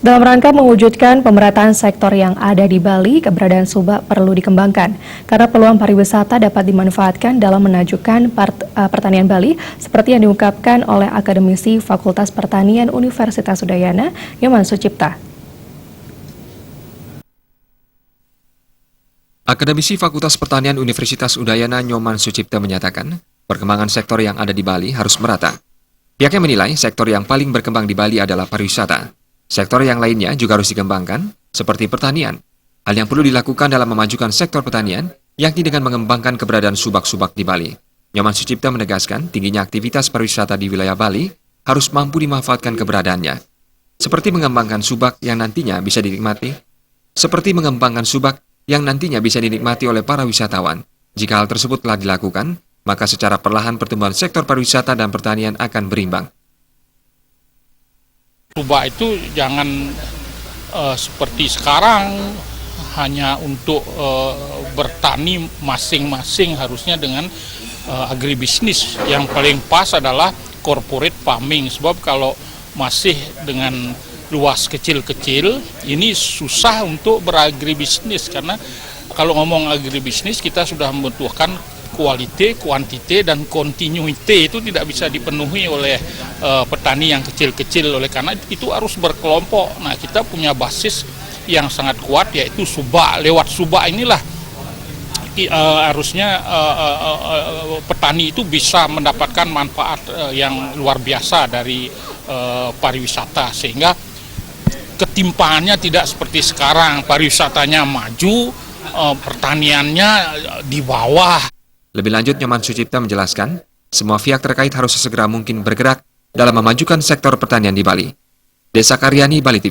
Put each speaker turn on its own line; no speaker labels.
Dalam rangka mewujudkan pemerataan sektor yang ada di Bali, keberadaan Subak perlu dikembangkan karena peluang pariwisata dapat dimanfaatkan dalam menajukan pertanian Bali seperti yang diungkapkan oleh akademisi Fakultas Pertanian Universitas Udayana, Nyoman Sucipta.
Akademisi Fakultas Pertanian Universitas Udayana Nyoman Sucipta menyatakan, perkembangan sektor yang ada di Bali harus merata. Pihaknya menilai sektor yang paling berkembang di Bali adalah pariwisata. Sektor yang lainnya juga harus dikembangkan, seperti pertanian. Hal yang perlu dilakukan dalam memajukan sektor pertanian, yakni dengan mengembangkan keberadaan subak-subak di Bali. Nyoman Sucipta menegaskan tingginya aktivitas pariwisata di wilayah Bali harus mampu dimanfaatkan keberadaannya. Seperti mengembangkan subak yang nantinya bisa dinikmati oleh para wisatawan. Jika hal tersebut telah dilakukan, maka secara perlahan pertumbuhan sektor pariwisata dan pertanian akan berimbang.
Subak itu jangan seperti sekarang hanya untuk bertani masing-masing, harusnya dengan agribisnis. Yang paling pas adalah corporate farming, sebab kalau masih dengan luas kecil-kecil ini susah untuk beragribisnis, karena kalau ngomong agribisnis kita sudah membutuhkan kualitas, kuantitas, dan kontinuitas itu tidak bisa dipenuhi oleh petani yang kecil-kecil. Oleh karena itu harus berkelompok. Nah, kita punya basis yang sangat kuat yaitu subak. Lewat subak inilah harusnya petani itu bisa mendapatkan manfaat yang luar biasa dari pariwisata, sehingga ketimpangannya tidak seperti sekarang. Pariwisatanya maju, pertaniannya di bawah.
Lebih lanjut, Nyoman Sucipta menjelaskan, semua pihak terkait harus sesegera mungkin bergerak dalam memajukan sektor pertanian di Bali. Desa Karyani, Bali TV.